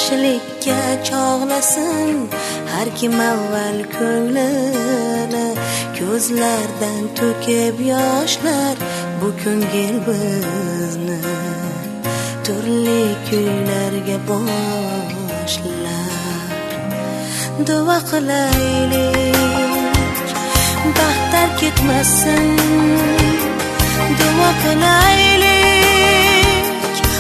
yaxshilikka chog'lasin har kim avval ko'nglini, ko'zlardan to'kib yoshlar bu ko'ngil bizni turli kuylarga boshlar. Duo qilaylik baxtlar ketmasin, duo qilaylik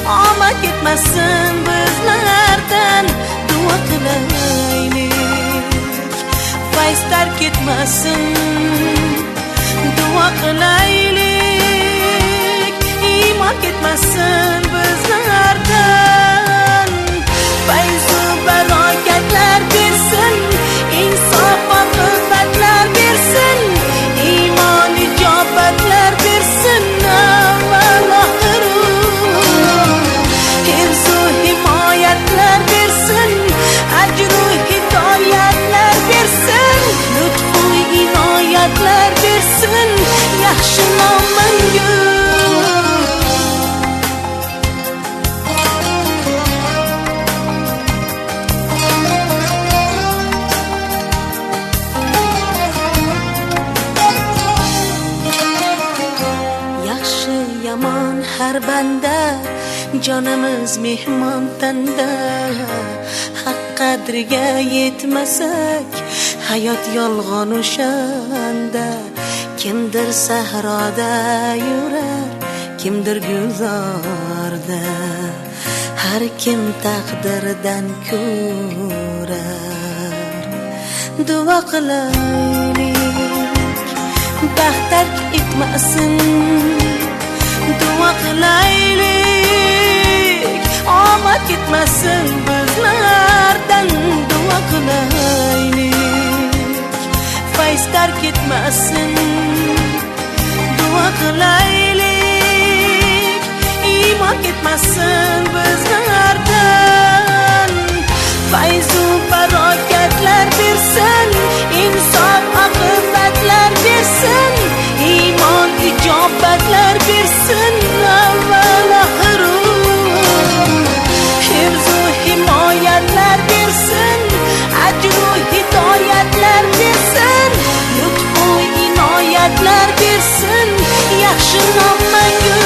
omad ketmasin bizlardan, duo qilaylik fayzlar ketmasin, duo qilaylik iymon ketmasin bizlardan. Fayzu barokatlar bersin, insof oqibatlar bersin, iymon ijobatlar bersin avval oxiru, hifzu himoyatlar bersin, ajru hidoyatlar bersin, lutfu inoyatlar bersin yaxshi nomanga. Har banda jonimiz mehmon tanda, haq qadriga yetmasak hayot yolg'on o'shanda. Kimdir sahroda yurar, kimdir gulzorda, har kim taqdirdan ko'rar. Duo qilaylik baxtlar ketmasin, duo qilaylik omad ketmasin bizlardan, duo qilaylik fayzlar ketmasin, duo qilaylik iymon ketmasin bizlardan. Fayzu barokatlar bersin, insof oqibatlar bersin, iymon ijobatlar bersin avval oxiru, hifzu himoyatlar bersin, ajru hidoyatlar bersin, lutfu inoyatlar bersin yaxshi nomanga.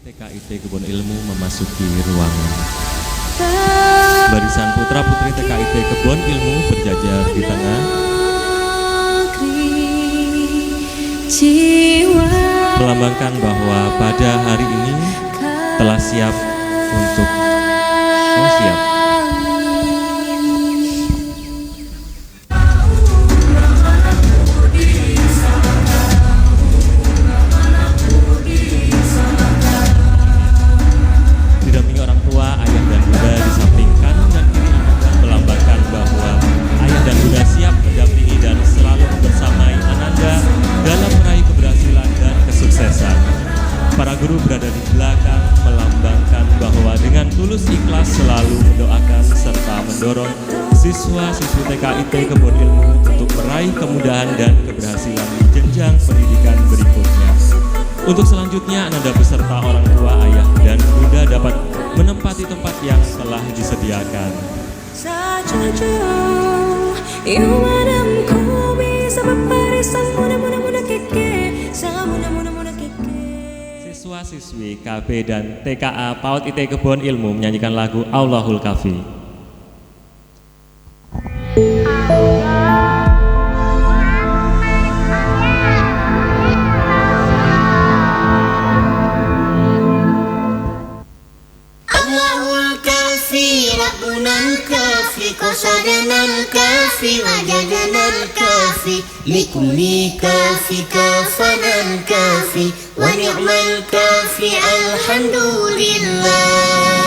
TKIT Kebun Ilmu memasuki ruangan. Barisan putra-putri TKIT Kebun Ilmu berjajar di tengah, melambangkan bahwa pada hari ini telah siap untuk siap. Para guru berada di belakang melambangkan bahwa dengan tulus ikhlas selalu mendoakan serta mendorong siswa-siswi TKIT Kebun Ilmu untuk meraih kemudahan dan keberhasilan di jenjang pendidikan berikutnya. Untuk selanjutnya, Ananda beserta orang tua, ayah, dan bunda dapat menempati tempat yang telah disediakan. Siswa-siswi KB dan TKA PAUD IT Kebun Ilmu menyanyikan lagu Allahul Kafi. Allahul Kafi, Rabbunal Kafi, Qasadanal Kafi, Wajadana Kafi. الكافي لكل كافي كافنا الكافي ونعم الكافي الحمد لله.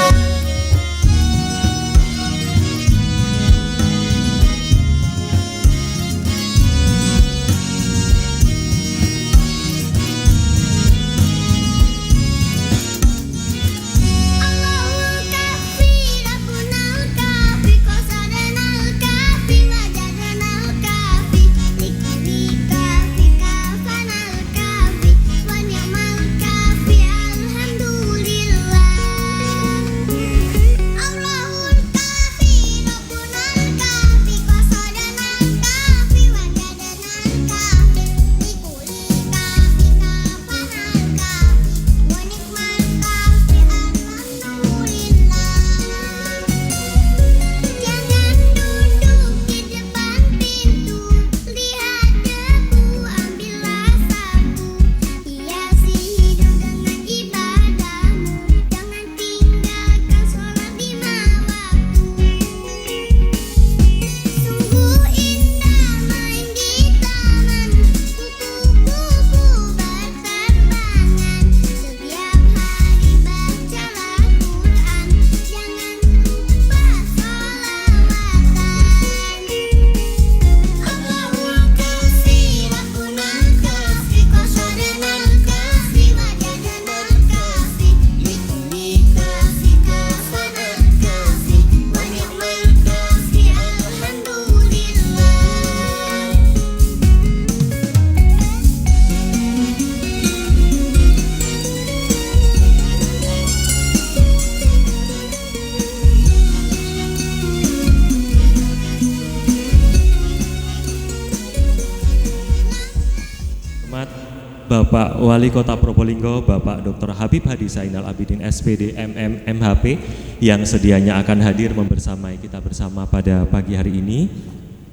Bapak Wali Kota Probolinggo, Bapak Dr. Habib Hadi Zainal Abidin SPD MM MHP yang sedianya akan hadir membersamai kita bersama pada pagi hari ini.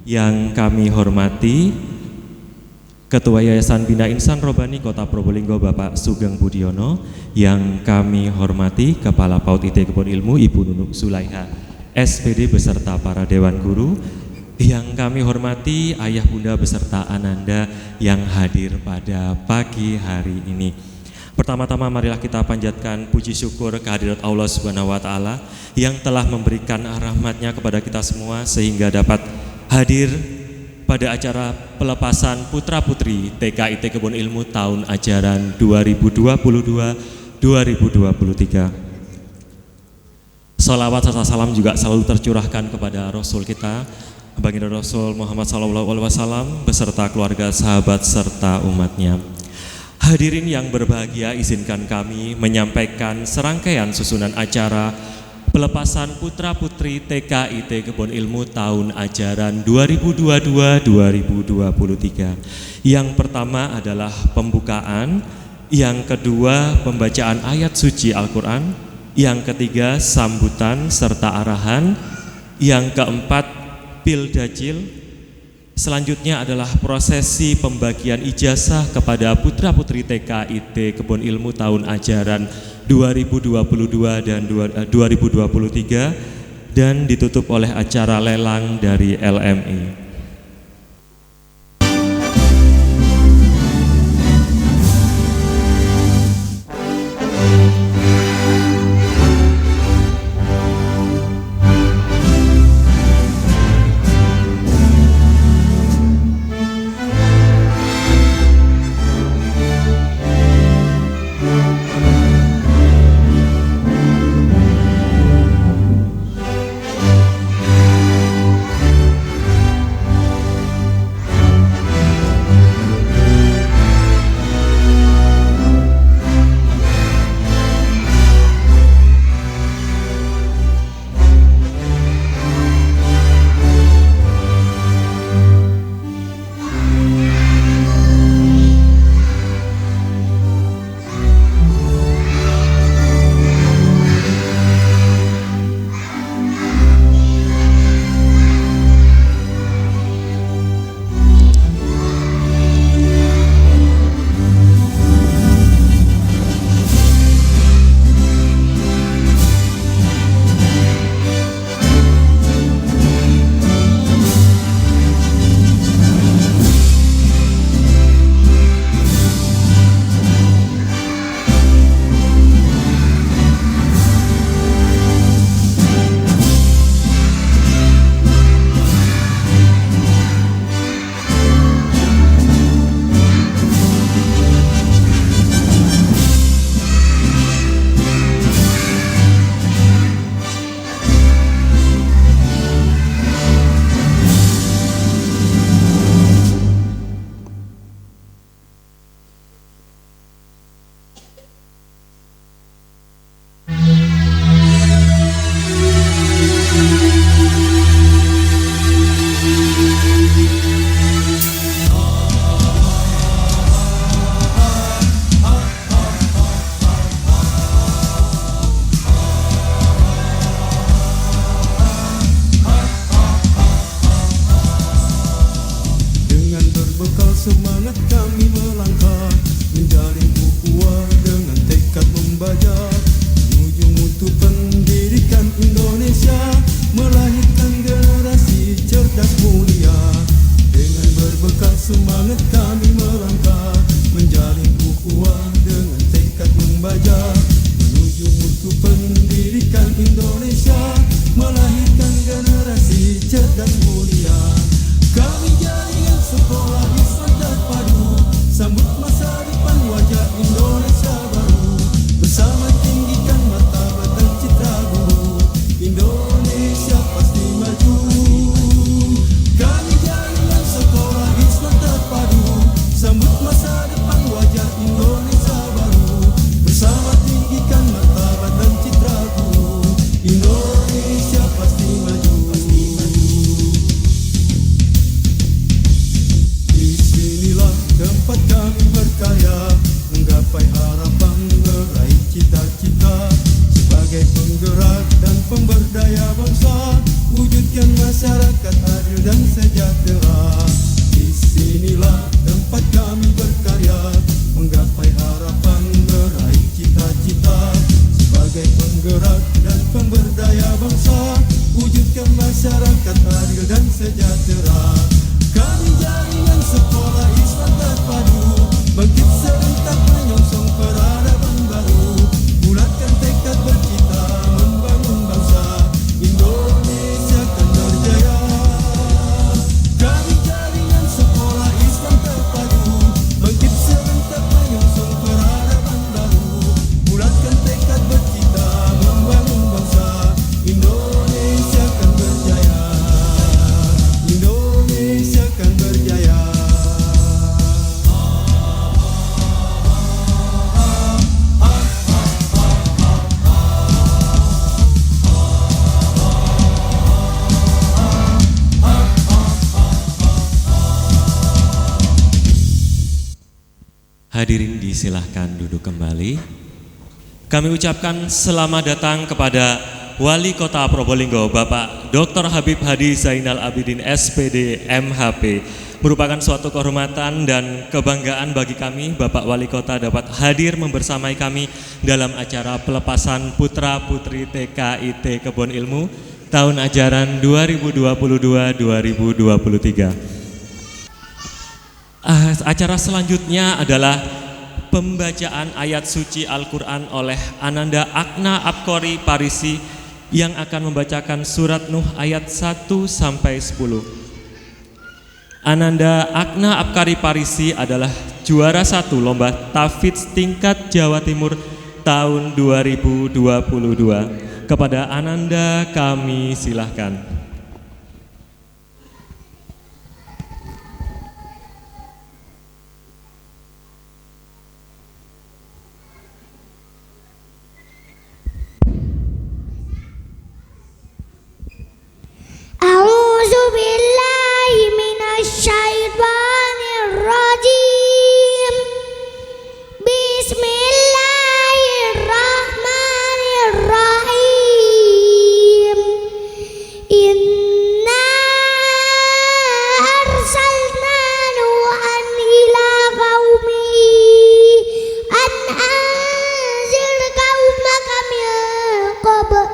Yang kami hormati Ketua Yayasan Bina Insan Robani Kota Probolinggo Bapak Sugeng Budiono, yang kami hormati Kepala PAUD IT Kebun Ilmu Ibu Nunuk Sulaiha SPD beserta para Dewan Guru, yang kami hormati ayah bunda beserta ananda yang hadir pada pagi hari ini. Pertama-tama marilah kita panjatkan puji syukur kehadirat Allah Subhanahu wa taala yang telah memberikan rahmatnya kepada kita semua sehingga dapat hadir pada acara pelepasan putra-putri TK IT Kebun Ilmu tahun ajaran 2022-2023. Salawat serta salam juga selalu tercurahkan kepada Rasul kita, Baginda Rasul Muhammad SAW beserta keluarga, sahabat serta umatnya. Hadirin yang berbahagia, izinkan kami menyampaikan serangkaian susunan acara pelepasan putra putri TK IT Kebun Ilmu tahun ajaran 2022-2023. Yang pertama adalah pembukaan, yang kedua pembacaan ayat suci Al-Quran, yang ketiga sambutan serta arahan, yang keempat Pildajil. Selanjutnya adalah prosesi pembagian ijazah kepada putra-putri TK IT Kebun Ilmu tahun ajaran 2022 dan 2023 dan ditutup oleh acara lelang dari LMI. kami melangkah menjalin ukhuwah dengan tekad membaja menuju mutu pendidikan Indonesia, melahirkan generasi cerdas mulia. Kami jaringan sekolah Islam terpadu, sambut masa depan wajah Indonesia baru, bersama tinggikan martabat dan citra guru, Indonesia pasti maju. Kami jaringan sekolah Islam terpadu, sambut masa depan wajah Indonesia baru, bersama tinggikan martabat dan citra guru, Indonesia pasti maju. Disinilah tempat kami berkarya, menggapai harapan, meraih cita-cita, sebagai penggerak dan pemberdaya bangsa, wujudkan masyarakat adil dan sejahtera. Disinilah tempat kami berkarya, menggapai harapan, meraih cita-cita, sebagai penggerak dan pemberdaya bangsa, wujudkan masyarakat adil dan sejahtera. Kami jaringan sekolah Islam terpadu, bangkit serentak menyongsong peradaban baru, bulatkan tekad bercita membangun bangsa, Indonesia kan berjaya. Kami jaringan sekolah Islam terpadu, bangkit serentak menyongsong peradaban baru, bulatkan tekad bercita membangun bangsa, Indonesia kan berjaya. Indonesia kan berjaya. Hadirin disilahkan duduk kembali. Kami ucapkan selamat datang kepada Wali Kota Probolinggo Bapak Dr. Habib Hadi Zainal Abidin SPD MHP. Merupakan suatu kehormatan dan kebanggaan bagi kami Bapak Wali Kota dapat hadir membersamai kami dalam acara pelepasan Putra Putri TKIT Kebon Ilmu tahun ajaran 2022-2023. Acara selanjutnya adalah pembacaan ayat suci Al-Quran oleh Ananda Akna Apkori Parisi yang akan membacakan surat Nuh ayat 1-10. Ananda Akna Apkari Parisi adalah juara 1 lomba Tahfidz tingkat Jawa Timur tahun 2022. Kepada Ananda kami silahkan. A'udzu billahi minasyaitonir rajim. Bismillahirrahmanirrahim. Inna arsalna Nuhan ila qaumihi an anzir qaumaka min qabl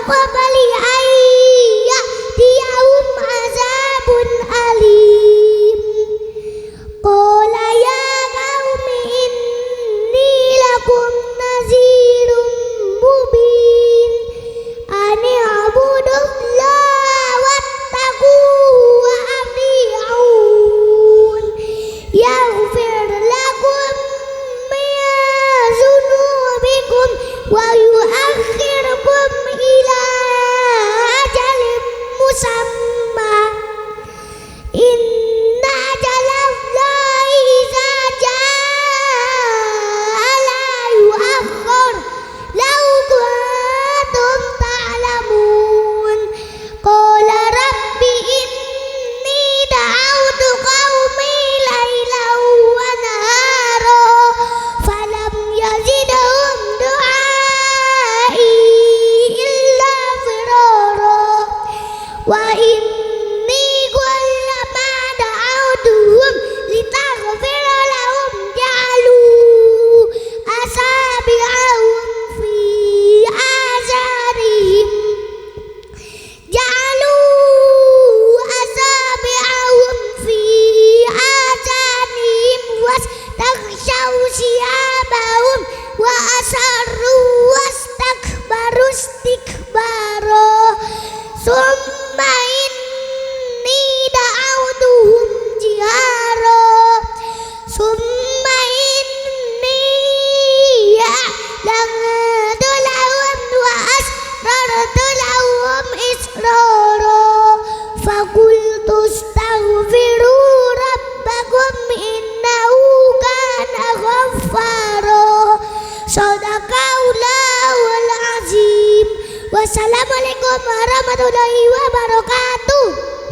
qabli ayyatiyahum azabun alim. Qala ya qaumi inni lakum nazirum mubin an i'budullaha wattaqu wa ati'un yaghfir lakum min dhunubikum wa yu'akhirukum ila ajalin musamma. Inna ajalallahi idza jaa la yu'akhkhar law kuntum ta'lamun. Qala rabbi inni da'awtu qaumi laylan wa nahara falam yazidhum du'ai illa firara. Wa inni kullama da'awtuhum litaghfira lahum ja'alu asabi'ahum fi azarihim ja'alu Summa inni da'awtuhum jihara Summa inni a'lantu lahum wa asrartu lahum israra Fakultu astaghfiru rabbakum innahu kana ghaffara Sadaqallahul azim. Wassalamualaikum warahmatullahi wabarakatuh.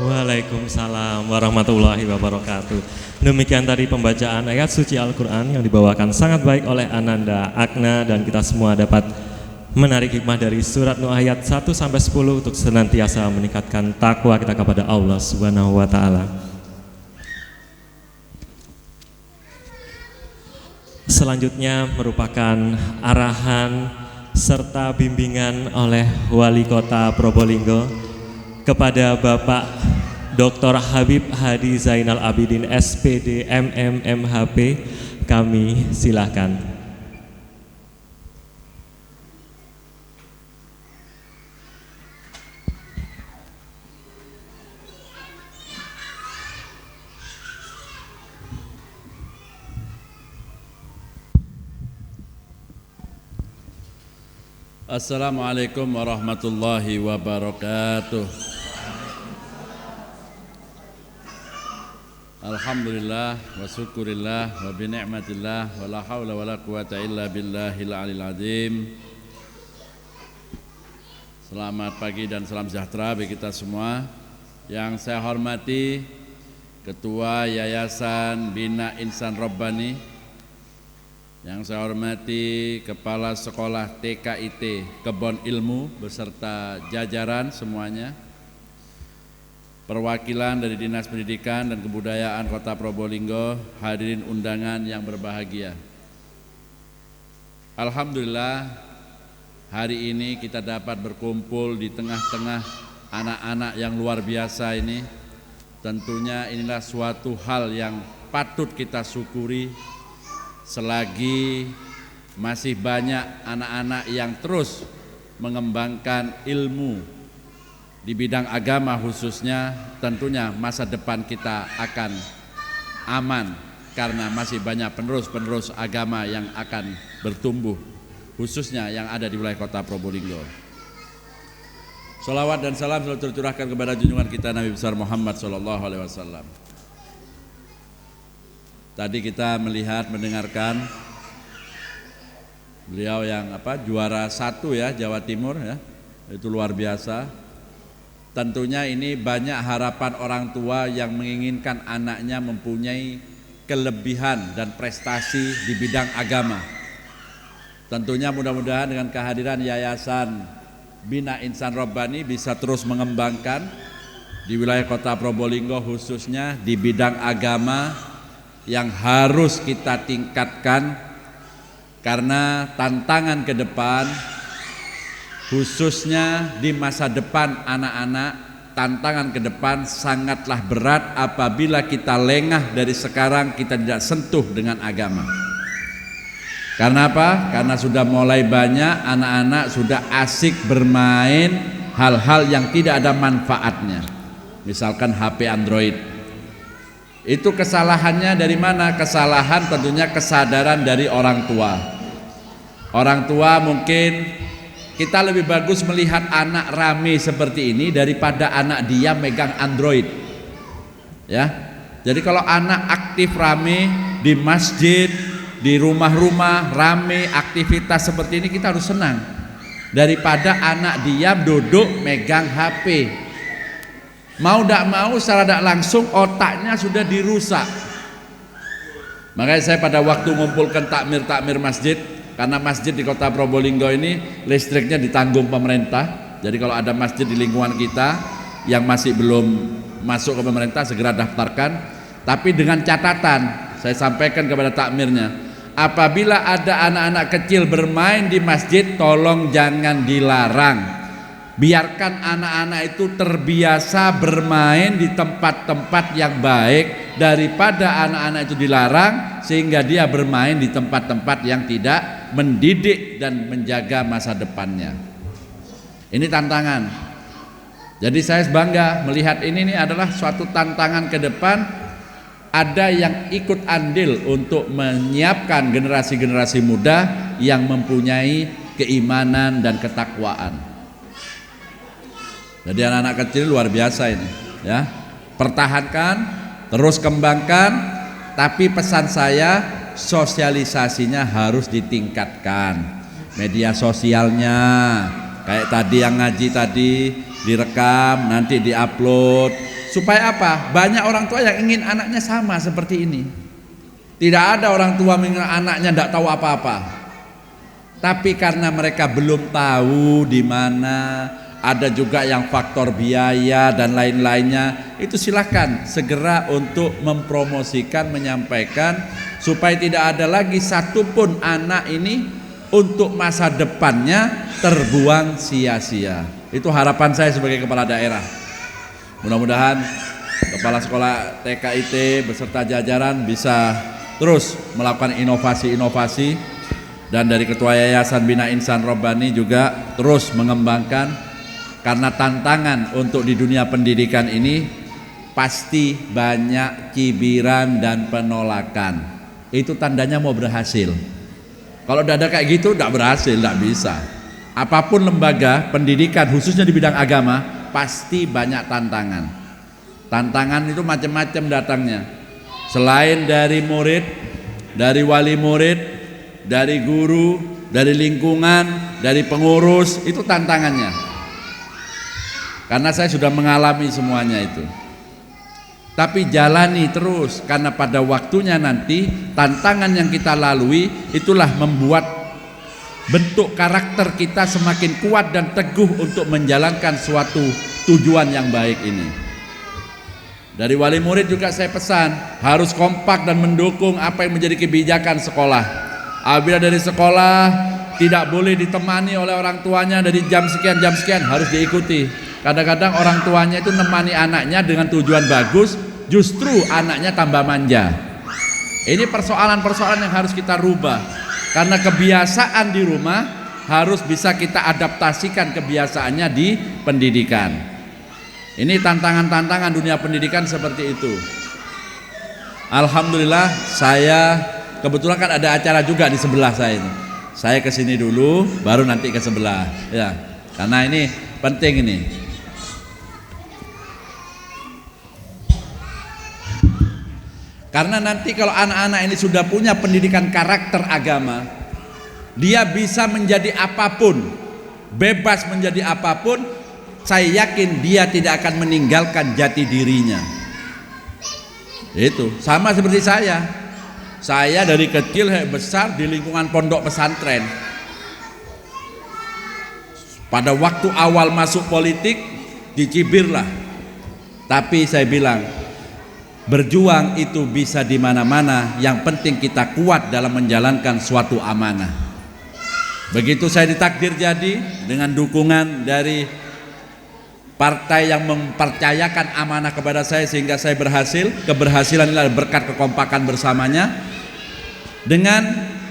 Waalaikumsalam warahmatullahi wabarakatuh. Demikian tadi pembacaan ayat suci Al-Quran yang dibawakan sangat baik oleh Ananda, Agna, dan kita semua dapat menarik hikmah dari surat Nuh ayat 1-10 untuk senantiasa meningkatkan takwa kita kepada Allah Subhanahu wa taala. Selanjutnya merupakan arahan serta bimbingan oleh Wali Kota Probolinggo kepada Bapak Dr. Habib Hadi Zainal Abidin SPD MM MHP. Kami silakan. Assalamualaikum warahmatullahi wabarakatuh. Alhamdulillah wa syukurillah wa bi ni'matillah wa la haula wa la quwata illa billahil alil azim. Selamat pagi dan salam sejahtera bagi kita semua. Yang saya hormati Ketua Yayasan Bina Insan Rabbani, yang saya hormati Kepala Sekolah TKIT Kebon Ilmu beserta jajaran semuanya, perwakilan dari Dinas Pendidikan dan Kebudayaan Kota Probolinggo, hadirin undangan yang berbahagia. Alhamdulillah, hari ini kita dapat berkumpul di tengah-tengah anak-anak yang luar biasa ini. Tentunya inilah suatu hal yang patut kita syukuri selagi masih banyak anak-anak yang terus mengembangkan ilmu di bidang agama khususnya. Tentunya masa depan kita akan aman karena masih banyak penerus-penerus agama yang akan bertumbuh, khususnya yang ada di wilayah Kota Probolinggo. Sholawat dan salam selalu tercurahkan kepada junjungan kita Nabi besar Muhammad SAW. Tadi kita melihat, mendengarkan beliau yang juara 1 ya, Jawa Timur ya, itu luar biasa. Tentunya ini banyak harapan orang tua yang menginginkan anaknya mempunyai kelebihan dan prestasi di bidang agama. Tentunya mudah-mudahan dengan kehadiran Yayasan Bina Insan Rabbani bisa terus mengembangkan di wilayah Kota Probolinggo khususnya di bidang agama yang harus kita tingkatkan, karena tantangan ke depan khususnya di masa depan anak-anak, tantangan ke depan sangatlah berat apabila kita lengah dari sekarang, kita tidak sentuh dengan agama. Karena apa? Karena sudah mulai banyak anak-anak sudah asik bermain hal-hal yang tidak ada manfaatnya, misalkan HP Android. Itu kesalahannya dari mana? Kesalahan tentunya kesadaran dari orang tua. Orang tua mungkin kita lebih bagus melihat anak rame seperti ini daripada anak dia megang Android. Ya. Jadi kalau anak aktif rame di masjid, di rumah-rumah rame aktivitas seperti ini, kita harus senang daripada anak diam duduk megang HP. Mau tidak mau secara tidak langsung otaknya sudah dirusak. Makanya saya pada waktu mengumpulkan takmir masjid, karena masjid di Kota Probolinggo ini listriknya ditanggung pemerintah. Jadi kalau ada masjid di lingkungan kita yang masih belum masuk ke pemerintah, segera daftarkan. Tapi dengan catatan, saya sampaikan kepada takmirnya, apabila ada anak-anak kecil bermain di masjid, tolong jangan dilarang. Biarkan anak-anak itu terbiasa bermain di tempat-tempat yang baik daripada anak-anak itu dilarang sehingga dia bermain di tempat-tempat yang tidak mendidik dan menjaga masa depannya. Ini tantangan. Jadi saya bangga melihat ini adalah suatu tantangan ke depan. Ada yang ikut andil untuk menyiapkan generasi-generasi muda yang mempunyai keimanan dan ketakwaan. Jadi anak-anak kecil luar biasa ini, ya. Pertahankan, terus kembangkan, tapi pesan saya sosialisasinya harus ditingkatkan. Media sosialnya kayak tadi yang ngaji tadi direkam, nanti diupload. Supaya apa? Banyak orang tua yang ingin anaknya sama seperti ini. Tidak ada orang tua mengingat anaknya tidak tahu apa-apa. Tapi karena mereka belum tahu di mana, ada juga yang faktor biaya dan lain-lainnya, itu silakan segera untuk mempromosikan, menyampaikan supaya tidak ada lagi satupun anak ini untuk masa depannya terbuang sia-sia. Itu harapan saya sebagai kepala daerah. Mudah-mudahan kepala sekolah TKIT beserta jajaran bisa terus melakukan inovasi-inovasi, dan dari Ketua Yayasan Bina Insan Robbani juga terus mengembangkan, karena tantangan untuk di dunia pendidikan ini pasti banyak cibiran dan penolakan. Itu tandanya mau berhasil. Kalau tidak ada kayak gitu tidak berhasil, tidak bisa. Apapun lembaga pendidikan khususnya di bidang agama pasti banyak tantangan. Tantangan itu macam-macam datangnya. Selain dari murid, dari wali murid, dari guru, dari lingkungan, dari pengurus, itu tantangannya. Karena saya sudah mengalami semuanya itu. Tapi jalani terus, karena pada waktunya nanti tantangan yang kita lalui itulah membuat bentuk karakter kita semakin kuat dan teguh untuk menjalankan suatu tujuan yang baik ini. Dari wali murid juga saya pesan harus kompak dan mendukung apa yang menjadi kebijakan sekolah. Apabila dari sekolah tidak boleh ditemani oleh orang tuanya dari jam sekian harus diikuti. Kadang-kadang orang tuanya itu nemani anaknya dengan tujuan bagus, justru anaknya tambah manja. Ini persoalan-persoalan yang harus kita rubah. Karena kebiasaan di rumah harus bisa kita adaptasikan kebiasaannya di pendidikan. Ini tantangan-tantangan dunia pendidikan seperti itu. Alhamdulillah saya kebetulan kan ada acara juga di sebelah saya ini. Saya kesini dulu, baru nanti ke sebelah. Ya, karena ini penting ini. Karena nanti kalau anak-anak ini sudah punya pendidikan karakter agama, dia bisa menjadi apapun, bebas menjadi apapun. Saya yakin dia tidak akan meninggalkan jati dirinya. Itu sama seperti saya. Saya dari kecil besar di lingkungan pondok pesantren. Pada waktu awal masuk politik dicibirlah. Tapi saya bilang, berjuang itu bisa di mana-mana, yang penting kita kuat dalam menjalankan suatu amanah. Begitu saya ditakdir jadi dengan dukungan dari partai yang mempercayakan amanah kepada saya sehingga saya berhasil. Keberhasilan adalah berkat kekompakan bersamanya. Dengan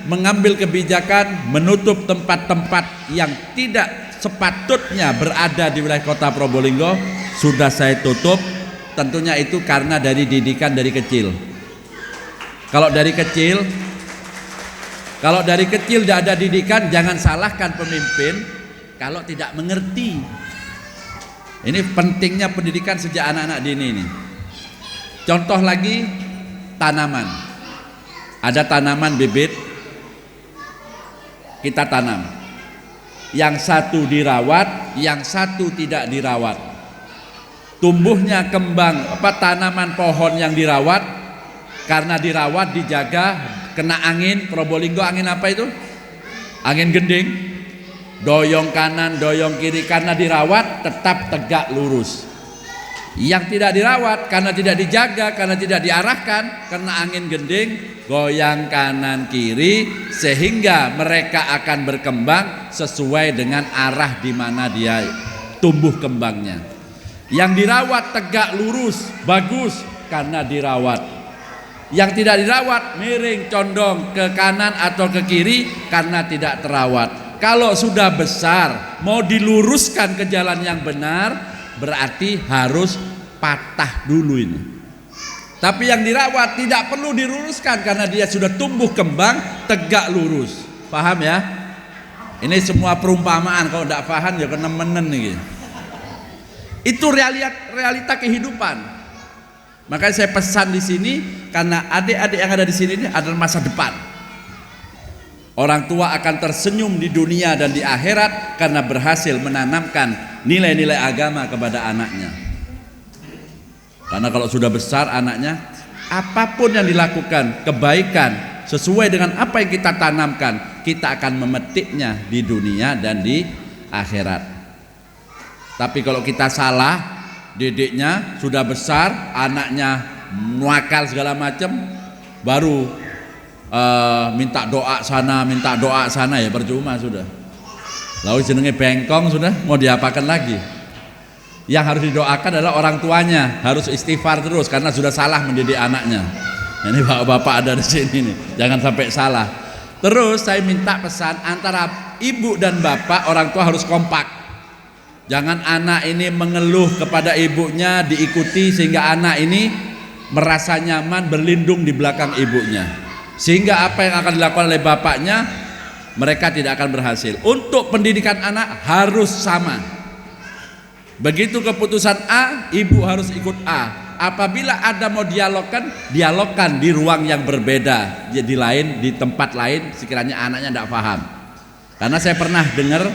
mengambil kebijakan menutup tempat-tempat yang tidak sepatutnya berada di wilayah Kota Probolinggo, sudah saya tutup. Tentunya itu karena dari didikan dari kecil. Kalau dari kecil tidak ada didikan, jangan salahkan pemimpin kalau tidak mengerti. Ini pentingnya pendidikan sejak anak-anak dini ini. Contoh lagi, tanaman. Ada tanaman bibit kita tanam. Yang satu dirawat, yang satu tidak dirawat. Tumbuhnya kembang tanaman pohon yang dirawat, karena dirawat, dijaga, kena angin. Probolinggo angin apa itu? Angin gending, doyong kanan, doyong kiri. Karena dirawat tetap tegak lurus. Yang tidak dirawat, karena tidak dijaga, karena tidak diarahkan, kena angin gending, goyang kanan kiri, sehingga mereka akan berkembang sesuai dengan arah di mana dia tumbuh kembangnya. Yang dirawat tegak lurus, bagus karena dirawat. Yang tidak dirawat miring, condong ke kanan atau ke kiri karena tidak terawat. Kalau sudah besar, mau diluruskan ke jalan yang benar, berarti harus patah dulu ini. Tapi yang dirawat tidak perlu diluruskan karena dia sudah tumbuh kembang tegak lurus. Paham ya? Ini semua perumpamaan, kalau tidak paham ya kena menen nih. Itu realita kehidupan. Makanya saya pesan di sini karena adik-adik yang ada di sini ini adalah masa depan. Orang tua akan tersenyum di dunia dan di akhirat karena berhasil menanamkan nilai-nilai agama kepada anaknya. Karena kalau sudah besar anaknya, apapun yang dilakukan kebaikan sesuai dengan apa yang kita tanamkan, kita akan memetiknya di dunia dan di akhirat. Tapi kalau kita salah, didiknya sudah besar, anaknya nakal segala macam, baru minta doa sana ya percuma sudah. Lalu jenenge bengkong sudah, mau diapakan lagi? Yang harus didoakan adalah orang tuanya, harus istighfar terus karena sudah salah mendidik anaknya. Ini bapak-bapak ada di sini nih, jangan sampai salah. Terus saya minta pesan antara ibu dan bapak, orang tua harus kompak. Jangan anak ini mengeluh kepada ibunya, diikuti sehingga anak ini merasa nyaman berlindung di belakang ibunya. Sehingga apa yang akan dilakukan oleh bapaknya, mereka tidak akan berhasil. Untuk pendidikan anak harus sama. Begitu keputusan A, ibu harus ikut A. Apabila ada mau dialogkan di ruang yang berbeda, di tempat lain, sekiranya anaknya tidak paham. Karena saya pernah dengar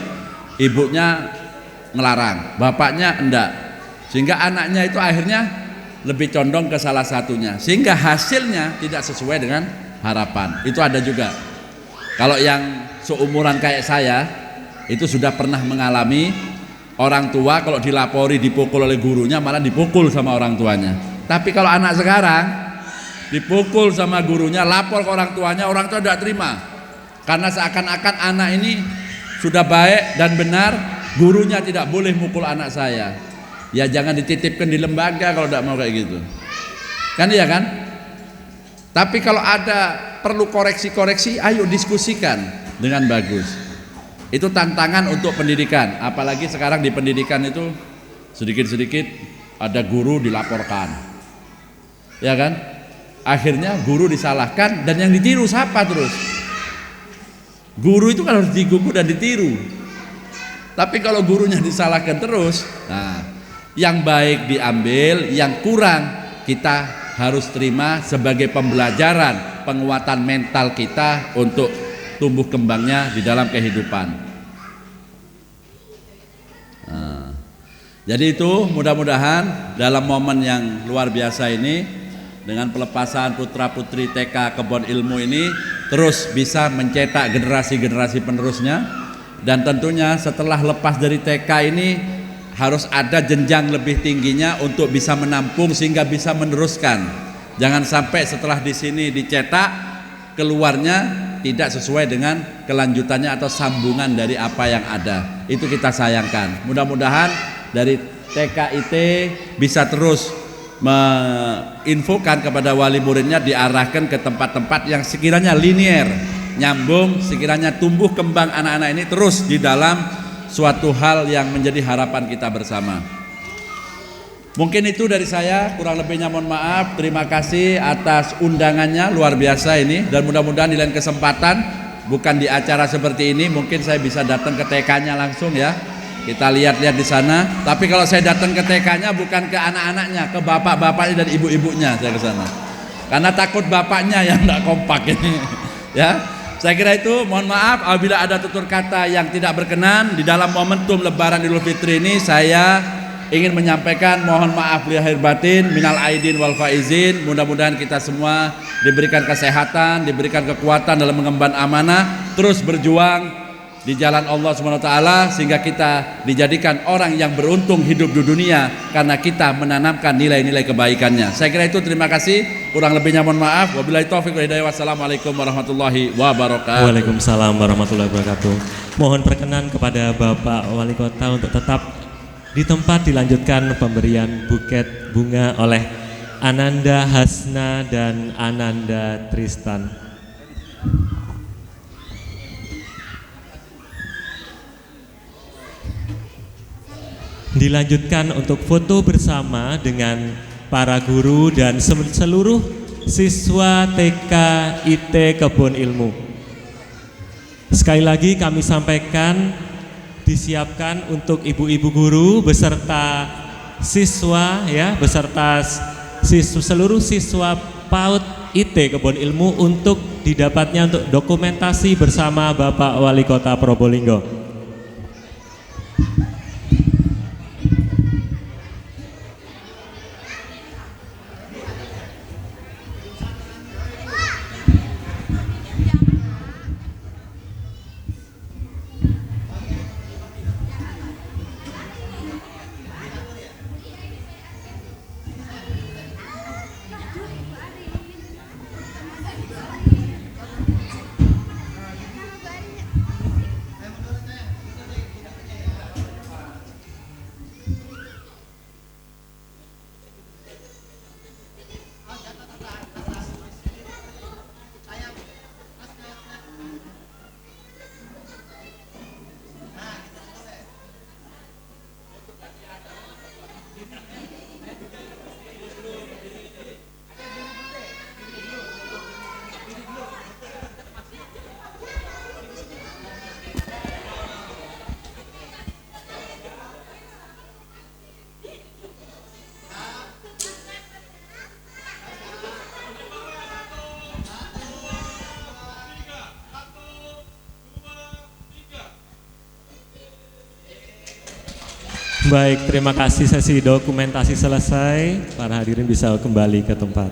ibunya ngelarang, bapaknya enggak, sehingga anaknya itu akhirnya lebih condong ke salah satunya, sehingga hasilnya tidak sesuai dengan harapan. Itu ada juga. Kalau yang seumuran kayak saya, itu sudah pernah mengalami orang tua kalau dilapori dipukul oleh gurunya malah dipukul sama orang tuanya. Tapi kalau anak sekarang dipukul sama gurunya, lapor ke orang tua tidak terima. Karena seakan-akan anak ini sudah baik dan benar, gurunya tidak boleh mukul anak saya. Ya jangan dititipkan di lembaga kalau tidak mau kayak gitu. Kan iya kan? Tapi kalau ada perlu koreksi-koreksi, ayo diskusikan dengan bagus. Itu tantangan untuk pendidikan, apalagi sekarang di pendidikan itu sedikit-sedikit ada guru dilaporkan, ya kan? Akhirnya guru disalahkan dan yang ditiru siapa terus? Guru itu kan harus digugu dan ditiru. Tapi kalau gurunya disalahkan terus, nah, yang baik diambil, yang kurang kita harus terima sebagai pembelajaran, penguatan mental kita untuk tumbuh kembangnya di dalam kehidupan. Nah, jadi itu mudah-mudahan dalam momen yang luar biasa ini, dengan pelepasan putra putri TK Kebon Ilmu ini terus bisa mencetak generasi-generasi penerusnya. Dan tentunya setelah lepas dari TK ini harus ada jenjang lebih tingginya untuk bisa menampung sehingga bisa meneruskan. Jangan sampai setelah di sini dicetak keluarnya tidak sesuai dengan kelanjutannya atau sambungan dari apa yang ada. Itu kita sayangkan. Mudah-mudahan dari TKIT bisa terus menginfokan kepada wali muridnya, diarahkan ke tempat-tempat yang sekiranya linier, nyambung, sekiranya tumbuh kembang anak-anak ini terus di dalam suatu hal yang menjadi harapan kita bersama. Mungkin itu dari saya, kurang lebihnya mohon maaf. Terima kasih atas undangannya, luar biasa ini. Dan mudah-mudahan di lain kesempatan, bukan di acara seperti ini, mungkin saya bisa datang ke TK-nya langsung ya. Kita lihat-lihat di sana. Tapi kalau saya datang ke TK-nya bukan ke anak-anaknya, ke bapak-bapaknya dan ibu-ibunya saya ke sana. Karena takut bapaknya yang tidak kompak ini. Ya, saya kira itu. Mohon maaf apabila ada tutur kata yang tidak berkenan di dalam momentum Lebaran Idul Fitri ini. Saya ingin menyampaikan mohon maaf lahir batin, minal aidin wal faizin. Mudah-mudahan kita semua diberikan kesehatan, diberikan kekuatan dalam mengemban amanah, terus berjuang di jalan Allah SWT, sehingga kita dijadikan orang yang beruntung hidup di dunia karena kita menanamkan nilai-nilai kebaikannya. Saya kira itu, terima kasih. Kurang lebihnya mohon maaf. Wabillahi taufiq wal hidayah. Wassalamualaikum warahmatullahi wabarakatuh. Waalaikumsalam warahmatullahi wabarakatuh. Mohon perkenan kepada Bapak Wali Kota untuk tetap di tempat dilanjutkan pemberian buket bunga oleh Ananda Hasna dan Ananda Tristan. Dilanjutkan untuk foto bersama dengan para guru dan seluruh siswa TK IT Kebun Ilmu. Sekali lagi kami sampaikan disiapkan untuk ibu-ibu guru beserta siswa ya, beserta seluruh siswa PAUD IT Kebun Ilmu untuk didapatnya untuk dokumentasi bersama Bapak Wali Kota Probolinggo. Baik, terima kasih, sesi dokumentasi selesai. Para hadirin bisa kembali ke tempat.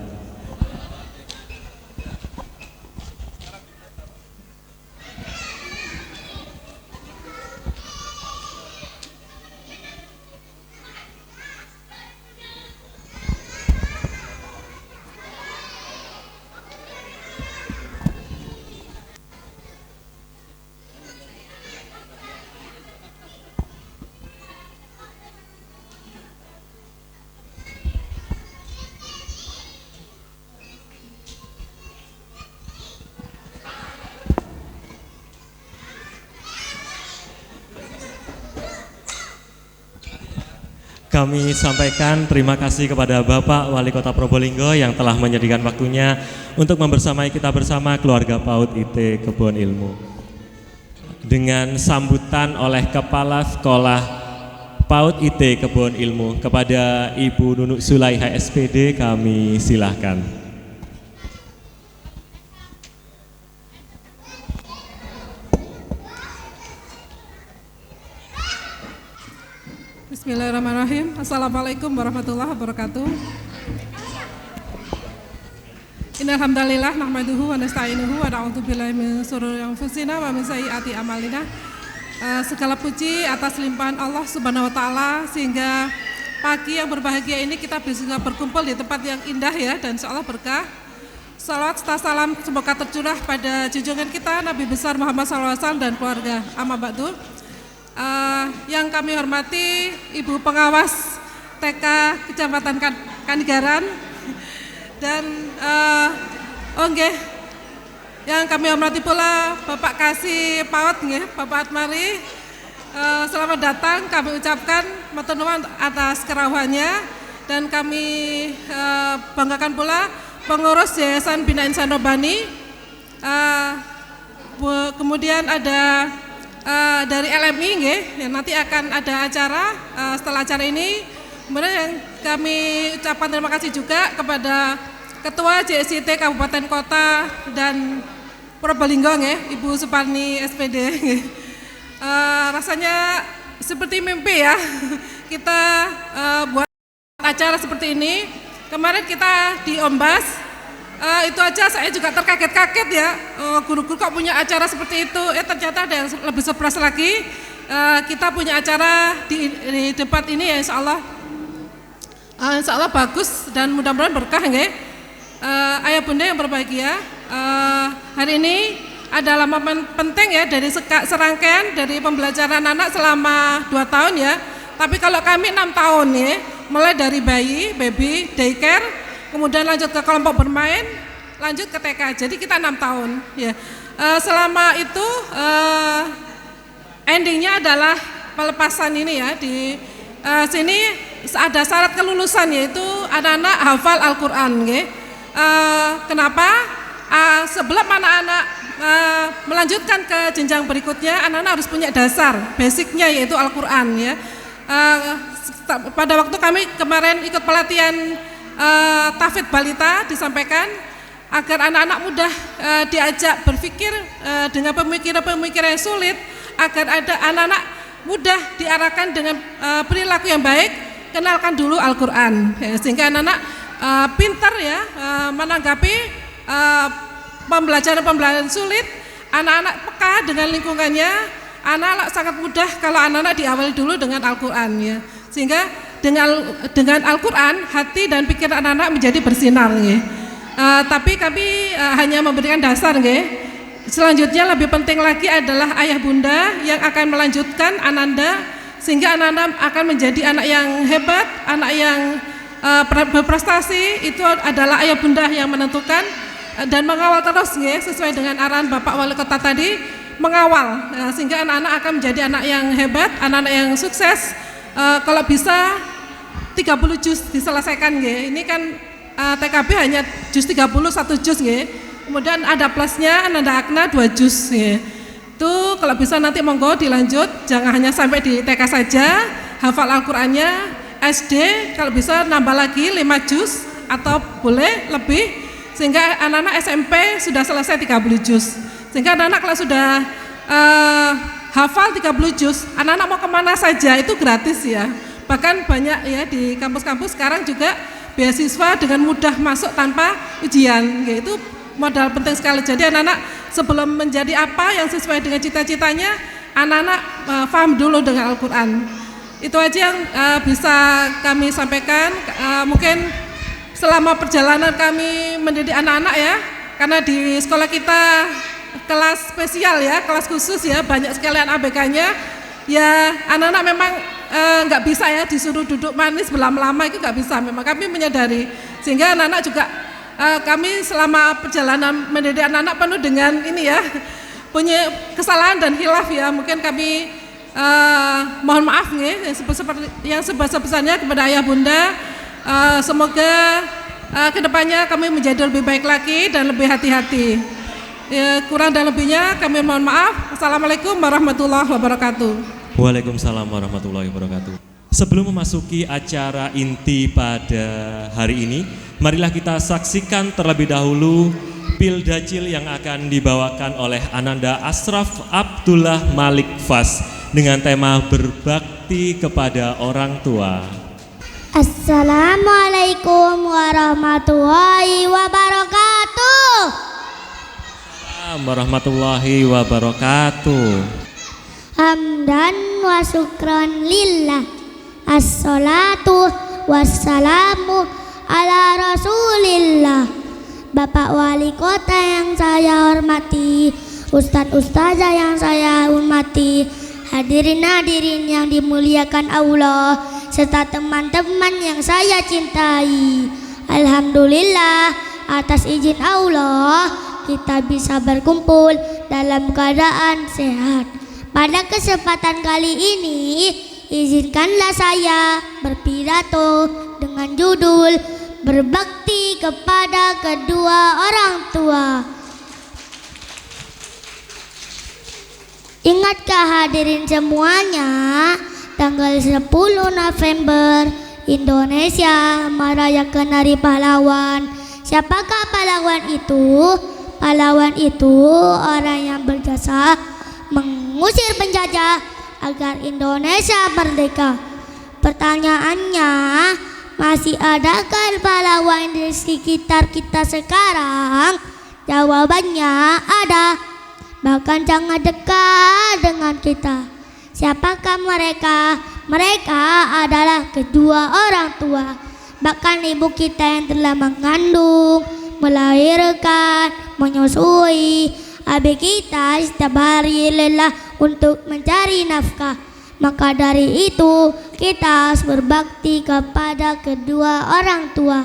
Kami sampaikan terima kasih kepada Bapak Wali Kota Probolinggo yang telah menyediakan waktunya untuk membersamai kita bersama keluarga PAUD IT Kebun Ilmu. Dengan sambutan oleh Kepala Sekolah PAUD IT Kebun Ilmu kepada Ibu Nunuk Sulaiha SPD, kami silahkan. Bismillahirrahmanirrahim. Assalamualaikum warahmatullahi wabarakatuh. Innal hamdalillah nahmaduhu wa nasta'inuhu wa na'udzu billahi min shururi anfusina wa min sayyiati a'malina. Segala puji atas limpahan Allah Subhanahu wa taala sehingga pagi yang berbahagia ini kita bisa berkumpul di tempat yang indah ya, dan insyaallah berkah. Salawat serta salam semoga tercurah pada junjungan kita Nabi besar Muhammad SAW dan keluarga. Amma ba'du. Yang kami hormati Ibu Pengawas TK Kecamatan Kanigaran dan yang kami hormati pula Bapak Kasih PAUD Bapak Atmari, selamat datang kami ucapkan matur nuwun atas kerawaannya, dan kami banggakan pula pengurus Yayasan Bina Insan Robani, kemudian ada dari LMI yang nanti akan ada acara setelah acara ini. Kemudian yang kami ucapkan terima kasih juga kepada Ketua JSIT Kabupaten Kota dan Probolinggo Ibu Suparni SPD. Rasanya seperti mimpi ya kita buat acara seperti ini. Kemarin kita di Ombas, itu aja saya juga terkaget-kaget ya, guru-guru kok punya acara seperti itu. Ternyata ada yang lebih surprise lagi, kita punya acara di debat ini ya, insya Allah bagus dan mudah-mudahan berkah ayah bunda yang berbahagia. Hari ini adalah momen penting ya dari serangkaian dari pembelajaran anak selama 2 tahun ya, tapi kalau kami 6 tahun ya, mulai dari bayi, baby, daycare, kemudian lanjut ke kelompok bermain, lanjut ke TK. Jadi kita 6 tahun ya. Selama itu endingnya adalah pelepasan ini ya di sini ada syarat kelulusan, yaitu anak-anak hafal Al-Quran. Kenapa? Sebelum anak-anak melanjutkan ke jenjang berikutnya, anak-anak harus punya dasar, basicnya yaitu Al-Quran ya. Pada waktu kami kemarin ikut pelatihan tahfidz balita, disampaikan agar anak-anak mudah diajak berpikir dengan pemikiran-pemikiran yang sulit, agar ada anak-anak mudah diarahkan dengan perilaku yang baik. Kenalkan dulu Al-Quran sehingga anak-anak pintar ya menanggapi pembelajaran sulit. Anak-anak peka dengan lingkungannya. Anak-anak sangat mudah kalau anak-anak diawali dulu dengan Al-Quran ya. Sehingga dengan Al-Quran hati dan pikiran anak-anak menjadi bersinar ya. Tapi kami hanya memberikan dasar ya. Selanjutnya lebih penting lagi adalah ayah bunda yang akan melanjutkan ananda, sehingga anak-anak akan menjadi anak yang hebat, anak yang berprestasi. Itu adalah ayah bunda yang menentukan dan mengawal terus ya, sesuai dengan arahan Bapak Wali Kota tadi, mengawal sehingga anak-anak akan menjadi anak yang hebat, anak-anak yang sukses. Kalau bisa 30 juz diselesaikan ya. Ini kan TKB hanya juz 30 1 juz ya. Kemudian ada plusnya ananda akna 2 juz ya. Itu kalau bisa nanti monggo dilanjut, jangan hanya sampai di TK saja, hafal Al-Qur'annya. SD kalau bisa nambah lagi 5 juz atau boleh lebih, sehingga anak-anak SMP sudah selesai 30 juz. Sehingga anak-anak kalau sudah hafal 30 juz, anak-anak mau kemana saja itu gratis ya. Bahkan banyak ya di kampus-kampus sekarang juga beasiswa dengan mudah masuk tanpa ujian, yaitu modal penting sekali. Jadi anak-anak sebelum menjadi apa yang sesuai dengan cita-citanya, anak-anak paham dulu dengan Al-Quran. Itu aja yang bisa kami sampaikan. Mungkin selama perjalanan kami mendidik anak-anak ya, karena di sekolah kita kelas spesial ya, kelas khusus ya, banyak sekalian ABK-nya ya. Anak-anak memang nggak bisa ya disuruh duduk manis berlama-lama, itu nggak bisa. Memang kami menyadari, sehingga anak-anak juga kami selama perjalanan mendidik anak-anak penuh dengan ini ya, punya kesalahan dan khilaf ya. Mungkin kami mohon maaf nih seperti yang sebesar-besarnya kepada ayah bunda. Semoga kedepannya kami menjadi lebih baik lagi dan lebih hati-hati. Kurang dan lebihnya kami mohon maaf. Assalamualaikum warahmatullahi wabarakatuh. Waalaikumsalam warahmatullahi wabarakatuh. Sebelum memasuki acara inti pada hari ini, marilah kita saksikan terlebih dahulu Pildacil yang akan dibawakan oleh Ananda Ashraf Abdullah Malik Fas dengan tema berbakti kepada orang tua. Assalamualaikum warahmatullahi wabarakatuh. Assalamualaikum warahmatullahi wabarakatuh. Hamdan wa syukran lillah. Assalatu wassalamu ala rasulillah. Bapak Wali Kota yang saya hormati, Ustadz-ustazah yang saya hormati, hadirin-hadirin yang dimuliakan Allah, serta teman-teman yang saya cintai. Alhamdulillah, atas izin Allah kita bisa berkumpul dalam keadaan sehat. Pada kesempatan kali ini, izinkanlah saya berpidato dengan judul berbakti kepada kedua orang tua. Ingatkah hadirin semuanya, tanggal 10 November Indonesia merayakan Hari Pahlawan. Siapakah pahlawan itu? Pahlawan itu orang yang berjasa mengusir penjajah agar Indonesia merdeka. Pertanyaannya, masih adakah pahlawan di sekitar kita sekarang? Jawabannya ada, bahkan sangat dekat dengan kita. Siapakah mereka? Mereka adalah kedua orang tua, bahkan ibu kita yang telah mengandung, melahirkan, menyusui. Abi kita setiap hari lelah untuk mencari nafkah. Maka dari itu kita harus berbakti kepada kedua orang tua.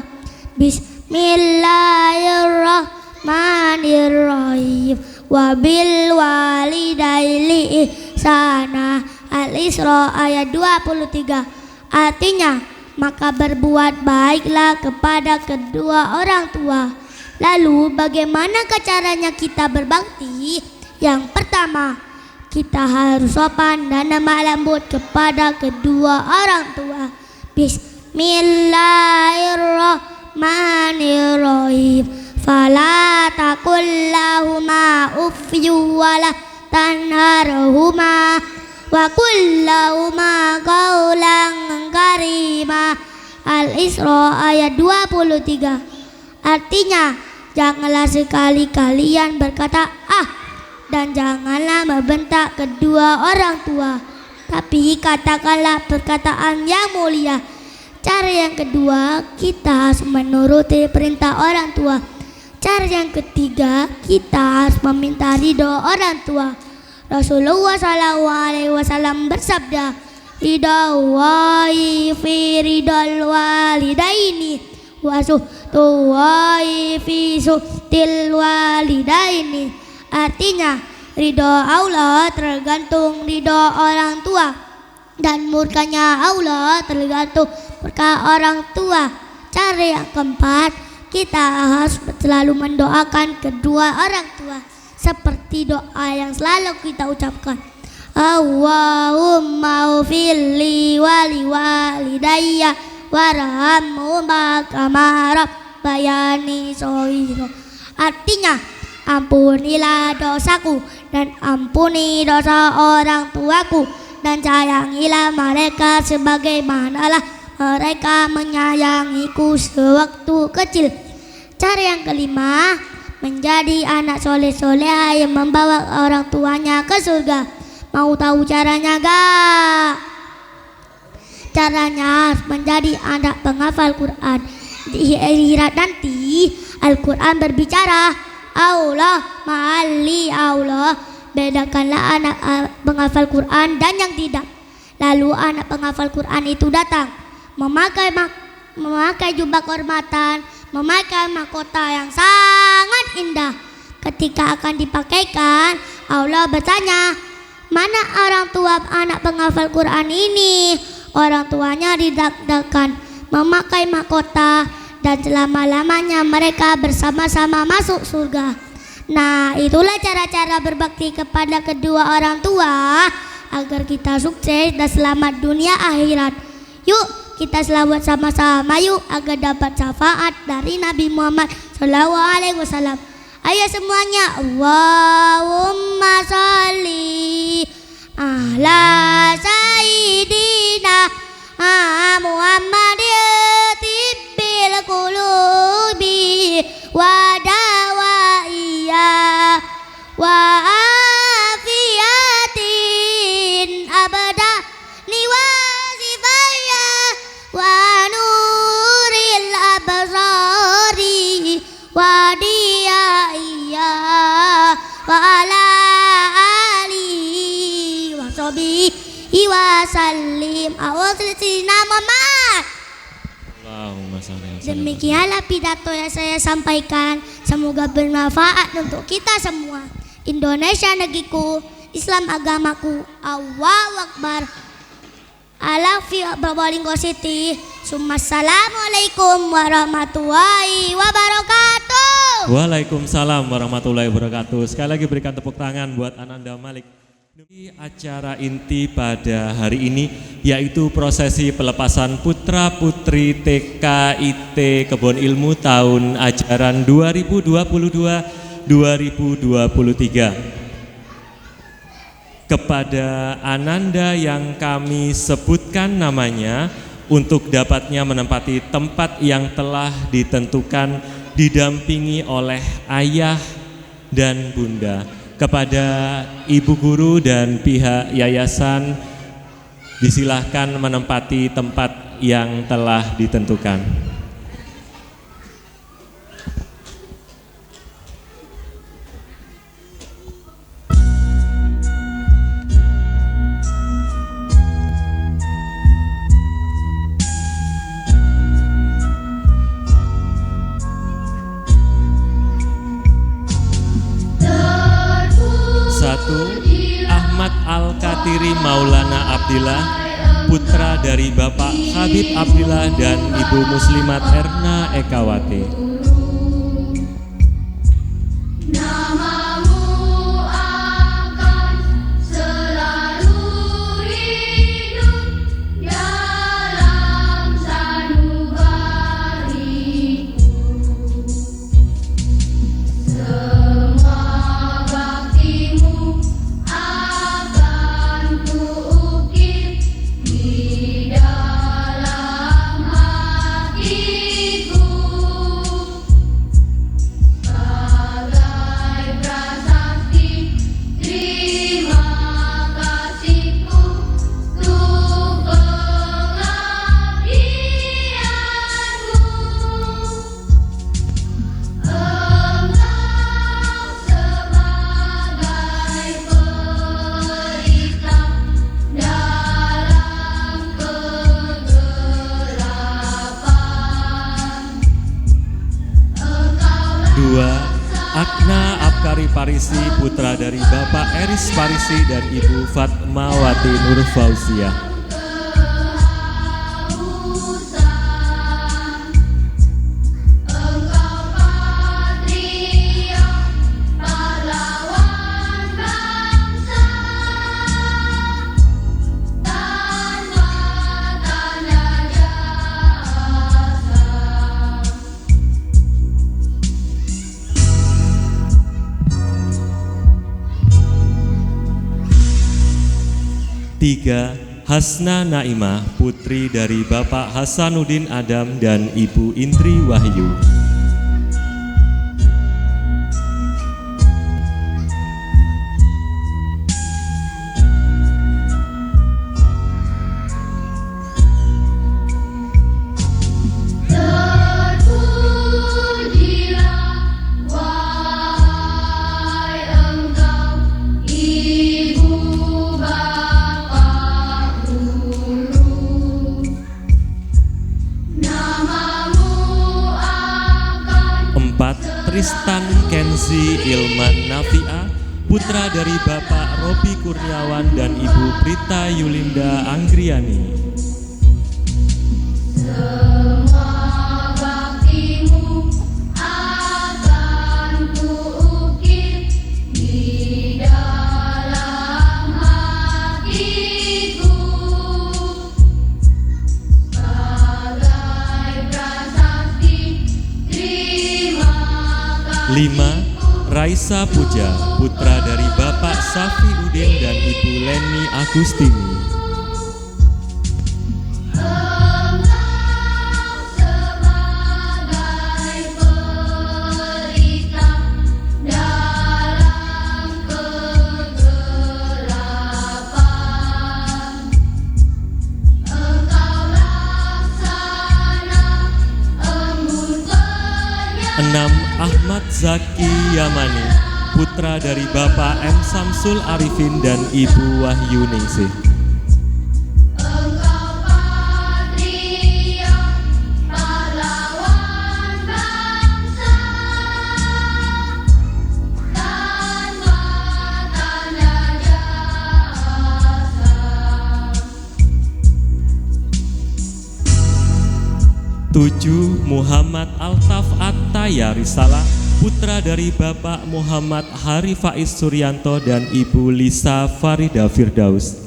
Bismillahirrahmanirrahim. Wabil walidaini ihsana. Al-Isra ayat 23. Artinya, maka berbuat baiklah kepada kedua orang tua. Lalu bagaimana caranya kita berbakti? Yang pertama, kita harus sopan dan lemah lembut kepada kedua orang tua. Bismillahirrahmanirrahim. Fala taqul lahuma uffyu wala tanharhuma wa qul lahuma qawlan karima. Al-Isra ayat 23. Artinya, janganlah sekali kalian berkata ah, dan janganlah membentak kedua orang tua, tapi katakanlah perkataan yang mulia. Cara yang kedua, kita harus menuruti perintah orang tua. Cara yang ketiga, kita harus meminta ridho orang tua. Rasulullah SAW bersabda, ridhallahi fi ridhal walidaini wa suhtullahi fi suhtil walidaini. Artinya, ridho Allah tergantung ridho orang tua, dan murkanya Allah tergantung murka orang tua. Cara yang keempat, kita harus selalu mendoakan kedua orang tua, seperti doa yang selalu kita ucapkan, Allahumma ufilli wali walidayya warhamhuma kama rabbayani shaghira. Artinya, ampunilah dosaku dan ampuni dosa orang tuaku, dan sayangilah mereka sebagaimanalah mereka menyayangiku sewaktu kecil. Cara yang kelima, menjadi anak soleh-soleh yang membawa orang tuanya ke surga. Mau tahu caranya gak? Caranya menjadi anak penghafal Quran. Di akhirat nanti Al-Quran berbicara, Allah ma'ali Allah. Bedakanlah anak penghafal Quran dan yang tidak. Lalu anak penghafal Quran itu datang memakai jubah kehormatan, memakai mahkota yang sangat indah. Ketika akan dipakaikan, Allah bertanya, mana orang tua anak penghafal Quran ini? Orang tuanya didakdakan memakai mahkota, dan selama-lamanya mereka bersama-sama masuk surga. Nah, itulah cara-cara berbakti kepada kedua orang tua agar kita sukses dan selamat dunia akhirat. Yuk kita selawat sama-sama yuk agar dapat syafaat dari Nabi Muhammad SAW. Ayo semuanya, Allahumma sholli ala sayyidina Muhammadin tibbil qulubi wa dawaiya wa afiyatin abada niwa sifaya wa nuril absari wa diyaiya wa ala alihi wa sahbihi wa sallim. Awasina Muhammad. Demikianlah pidato yang saya sampaikan. Semoga bermanfaat untuk kita semua. Indonesia negeriku, Islam agamaku. Allahu Akbar. Alafi Probolinggo City. Assalamualaikum warahmatullahi wabarakatuh. Waalaikumsalam warahmatullahi wabarakatuh. Sekali lagi berikan tepuk tangan buat Ananda Malik. Acara inti pada hari ini yaitu prosesi pelepasan putra-putri TKIT Kebon Ilmu tahun ajaran 2022-2023. Kepada Ananda yang kami sebutkan namanya untuk dapatnya menempati tempat yang telah ditentukan didampingi oleh ayah dan bunda. Kepada ibu guru dan pihak yayasan disilahkan menempati tempat yang telah ditentukan. Ahmad Al-Katiri Maulana Abdillah, putra dari Bapak Habib Abdillah dan Ibu Muslimat Erna Ekawati. Akna Apkari Parisi, putra dari Bapak Eris Parisi dan Ibu Fatmawati Nur Fauziah. Tiga, Hasna Naimah, putri dari Bapak Hasanuddin Adam dan Ibu Indri Wahyu. Tristan Kenzi Ilman Nafia, putra dari Bapak Robi Kurniawan dan Ibu Prita Yulinda Anggriani. Lima, Raisa Puja, putra dari Bapak Safi Udin dan Ibu Leni Agustini. Enam, Ahmad Zaki Yamani, putra dari Bapak M. Samsul Arifin dan Ibu Wahyu Ningsih. Tujuh, Muhammad Altaf Attaya Risalah, putra dari Bapak Muhammad Hari Faiz Suryanto dan Ibu Lisa Farida Firdaus.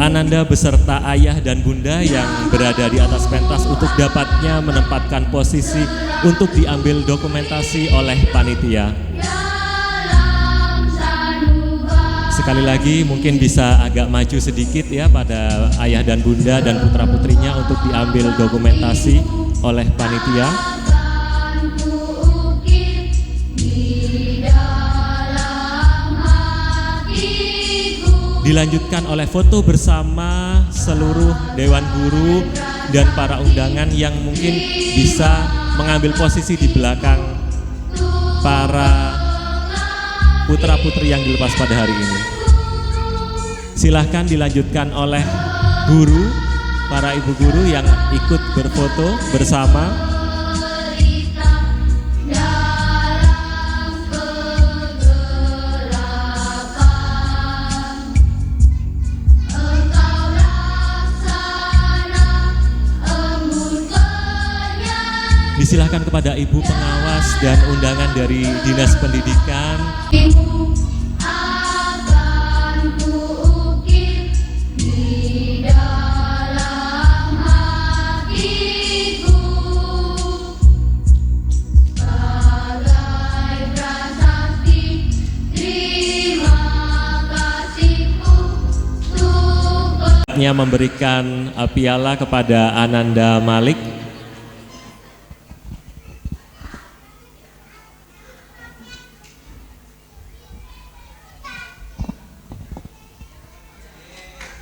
Ananda beserta ayah dan bunda yang berada di atas pentas untuk dapatnya menempatkan posisi untuk diambil dokumentasi oleh panitia. Sekali lagi mungkin bisa agak maju sedikit ya pada ayah dan bunda dan putra putrinya untuk diambil dokumentasi oleh panitia. Dilanjutkan oleh foto bersama seluruh Dewan Guru dan para undangan yang mungkin bisa mengambil posisi di belakang para putra-putri yang dilepas pada hari ini. Silahkan dilanjutkan oleh guru, para ibu guru yang ikut berfoto bersama. Disilahkan kepada ibu pengawas dan undangan dari Dinas Pendidikan. Memberikan piala kepada Ananda Malik.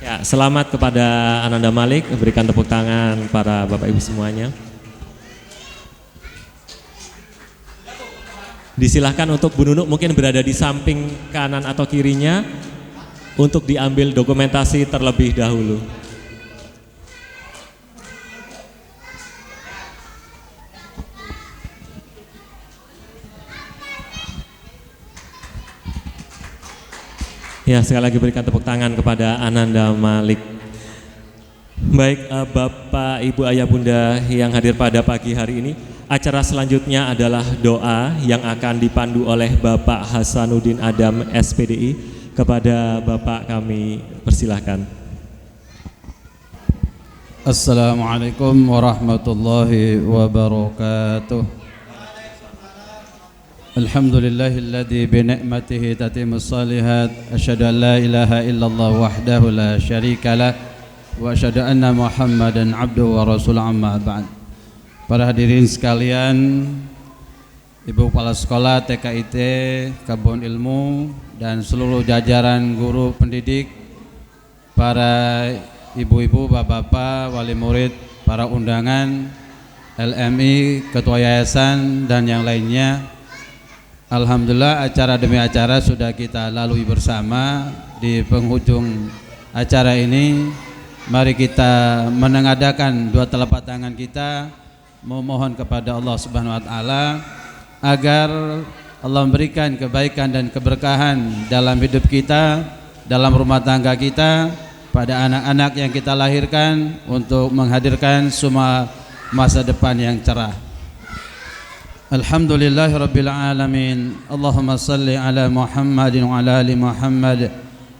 Ya, selamat kepada Ananda Malik, berikan tepuk tangan para Bapak Ibu semuanya. Disilahkan untuk Bu Nunuk mungkin berada di samping kanan atau kirinya untuk diambil dokumentasi terlebih dahulu. Ya, sekali lagi berikan tepuk tangan kepada Ananda Malik. Baik, Bapak, Ibu, Ayah, Bunda yang hadir pada pagi hari ini, acara selanjutnya adalah doa yang akan dipandu oleh Bapak Hasanuddin Adam SPDI. Kepada Bapak kami persilahkan. Assalamualaikum warahmatullahi wabarakatuh. Alhamdulillahilladzi bi ni'matihi tatimmus shalihat. Asyhadu an la ilaha illallah wahdahu la syarikalah wa asyhadu anna Muhammadan abduhu wa rasuluhu, amma ba'd. Para hadirin sekalian, Ibu Kepala Sekolah TKIT Kebun Ilmu dan seluruh jajaran guru pendidik, para ibu-ibu, bapak-bapak, wali murid, para undangan, LMI, ketua yayasan dan yang lainnya. Alhamdulillah, acara demi acara sudah kita lalui bersama. Di penghujung acara ini, mari kita menengadahkan dua telapak tangan kita, memohon kepada Allah Subhanahu wa taala agar Allah memberikan kebaikan dan keberkahan dalam hidup kita, dalam rumah tangga kita, pada anak-anak yang kita lahirkan, untuk menghadirkan semua masa depan yang cerah. Alhamdulillahirabbil alamin. Allahumma salli ala Muhammadin wa ala ali Muhammad.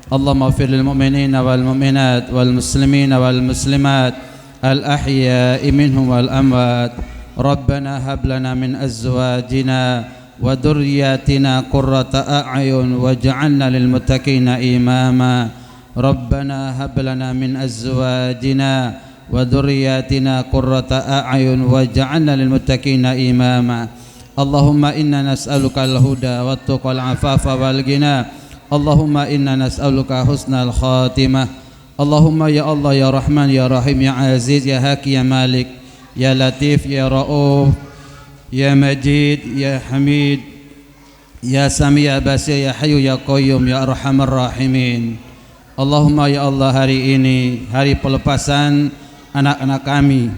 Allahumma ighfir lil mu'minina wal mu'minat wal muslimina wal muslimat al ahya'i minhum wal amwat. Rabbana hab lana min azwajina wa dhurriyyatina qurrata a'yun waj'alna lil muttaqina imama. Rabbana hab lana min azwajina wa dhurriyyatina qurrata a'yun waj'alna lil muttaqina imama. Allahumma inna nas'aluka al-huda wat-tuqa wal-'afafa wal-ghina. Allahumma inna nas'aluka husnal khatimah. Allahumma ya Allah ya Rahman ya Rahim ya Aziz ya Haki ya Malik ya Latif ya Ra'uf ya Majid ya Hamid ya Sami ya Basir ya Hayyu ya Qayyum ya Arhamar Rahimin. Allahumma ya Allah, hari ini hari pelepasan anak-anak kami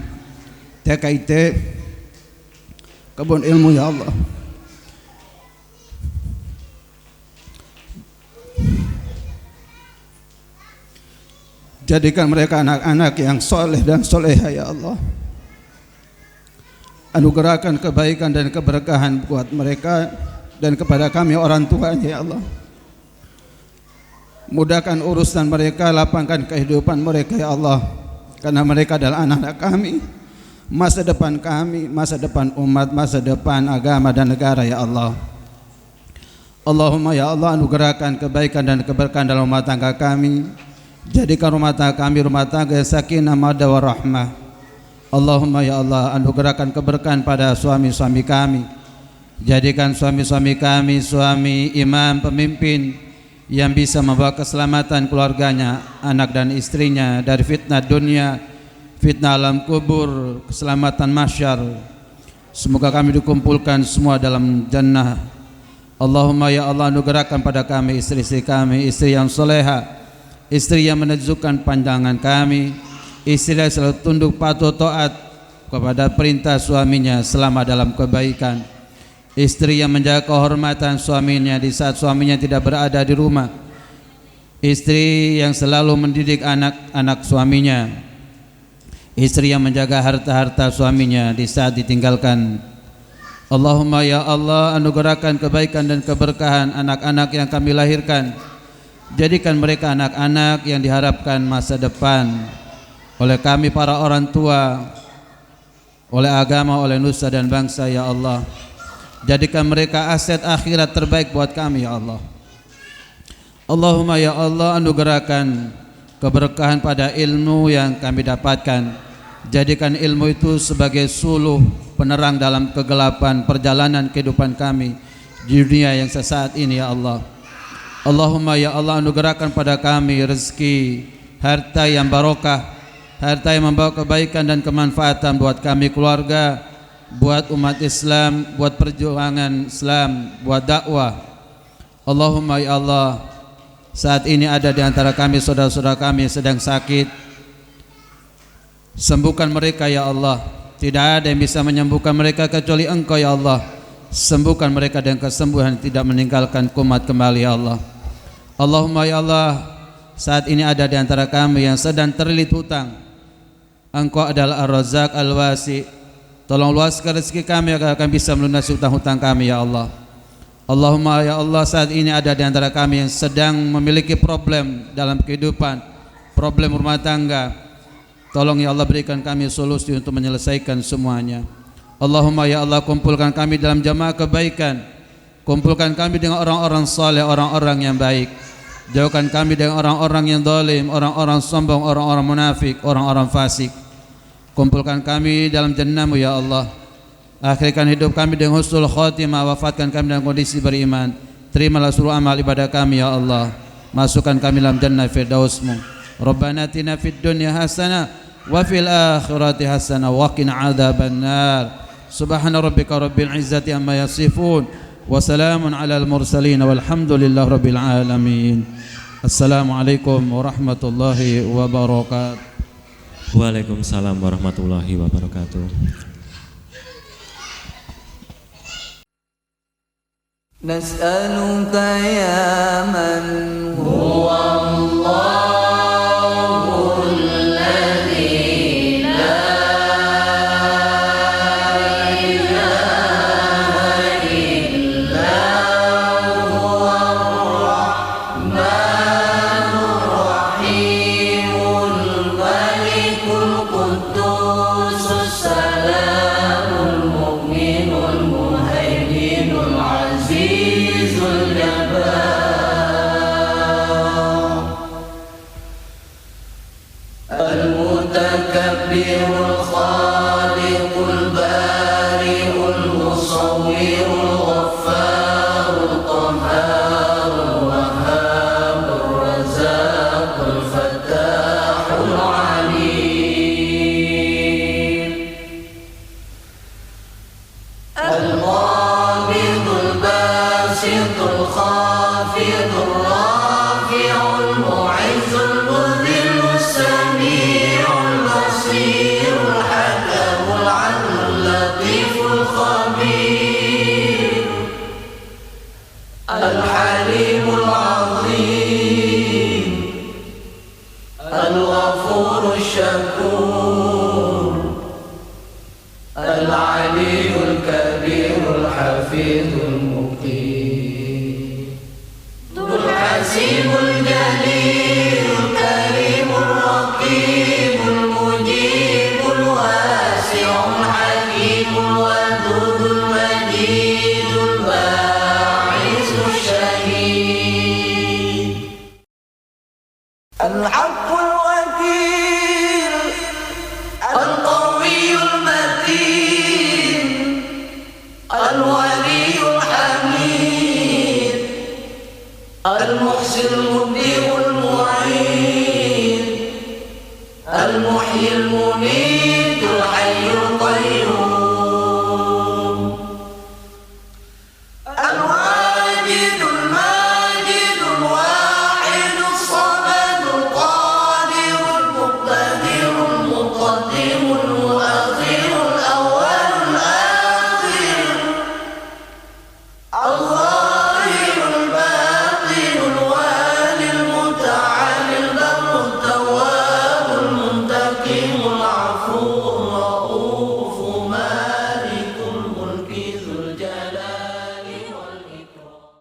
TKIT Kebun Ilmu, ya Allah, jadikan mereka anak-anak yang soleh dan soleha, ya Allah. Anugerahkan kebaikan dan keberkahan buat mereka dan kepada kami orang tuanya, ya Allah. Mudahkan urusan mereka, lapangkan kehidupan mereka, ya Allah, karena mereka adalah anak-anak kami, masa depan kami, masa depan umat, masa depan agama dan negara, ya Allah. Allahumma ya Allah, anugerahkan kebaikan dan keberkahan dalam rumah tangga kami. Jadikan rumah tangga kami rumah tangga sakinah, mawaddah warahmah. Allahumma ya Allah, anugerahkan keberkahan pada suami-suami kami. Jadikan suami-suami kami suami imam, pemimpin yang bisa membawa keselamatan keluarganya, anak dan istrinya dari fitnah dunia, fitnah alam kubur, keselamatan mahsyar. Semoga kami dikumpulkan semua dalam jannah. Allahumma ya Allah, anugerahkan pada kami istri-istri kami, istri yang soleha, istri yang menunjukkan pandangan kami, istri yang selalu tunduk patuh taat kepada perintah suaminya selama dalam kebaikan, istri yang menjaga kehormatan suaminya di saat suaminya tidak berada di rumah, istri yang selalu mendidik anak-anak suaminya, istri yang menjaga harta-harta suaminya di saat ditinggalkan. Allahumma ya Allah, anugerahkan kebaikan dan keberkahan anak-anak yang kami lahirkan. Jadikan mereka anak-anak yang diharapkan masa depan oleh kami para orang tua, oleh agama, oleh nusa dan bangsa ya Allah. Jadikan mereka aset akhirat terbaik buat kami ya Allah. Allahumma ya Allah, anugerahkan keberkahan pada ilmu yang kami dapatkan. Jadikan ilmu itu sebagai suluh penerang dalam kegelapan perjalanan kehidupan kami di dunia yang sesaat ini ya Allah. Allahumma ya Allah, anugerahkan pada kami rezeki, harta yang barokah, harta yang membawa kebaikan dan kemanfaatan buat kami keluarga, buat umat Islam, buat perjuangan Islam, buat dakwah. Allahumma ya Allah, saat ini ada di antara kami saudara-saudara kami yang sedang sakit. Sembuhkan mereka ya Allah. Tidak ada yang bisa menyembuhkan mereka kecuali Engkau ya Allah. Sembuhkan mereka dengan kesembuhan, tidak meninggalkan kumat kembali ya Allah. Allahumma ya Allah, saat ini ada di antara kami yang sedang terlilit hutang. Engkau adalah Ar-Razzaq Al-Wasi. Tolong luaskan rezeki kami agar kami bisa melunasi hutang-hutang kami ya Allah. Allahumma ya Allah, saat ini ada di antara kami yang sedang memiliki problem dalam kehidupan, problem rumah tangga. Tolong ya Allah, berikan kami solusi untuk menyelesaikan semuanya. Allahumma ya Allah, kumpulkan kami dalam jamaah kebaikan. Kumpulkan kami dengan orang-orang saleh, orang-orang yang baik. Jauhkan kami dengan orang-orang yang zalim, orang-orang sombong, orang-orang munafik, orang-orang fasik. Kumpulkan kami dalam jannah-Mu ya Allah. Akhirkan hidup kami dengan husnul khatimah, wafatkan kami dalam kondisi beriman. Terimalah seluruh amal ibadah kami ya Allah. Masukkan kami dalam jannah firdaus-Mu. Rabbana atina fid dunya hasanah wa fil akhirati hasanah wa qina adzabannar. Subhana rabbika rabbil izzati amma yasifun wa salamun alal mursalin walhamdulillahi rabbil alamin. Assalamualaikum warahmatullahi wabarakatuh. Waalaikumsalam warahmatullahi wabarakatuh. Nas'aluka ya man huwa Allah. المحسن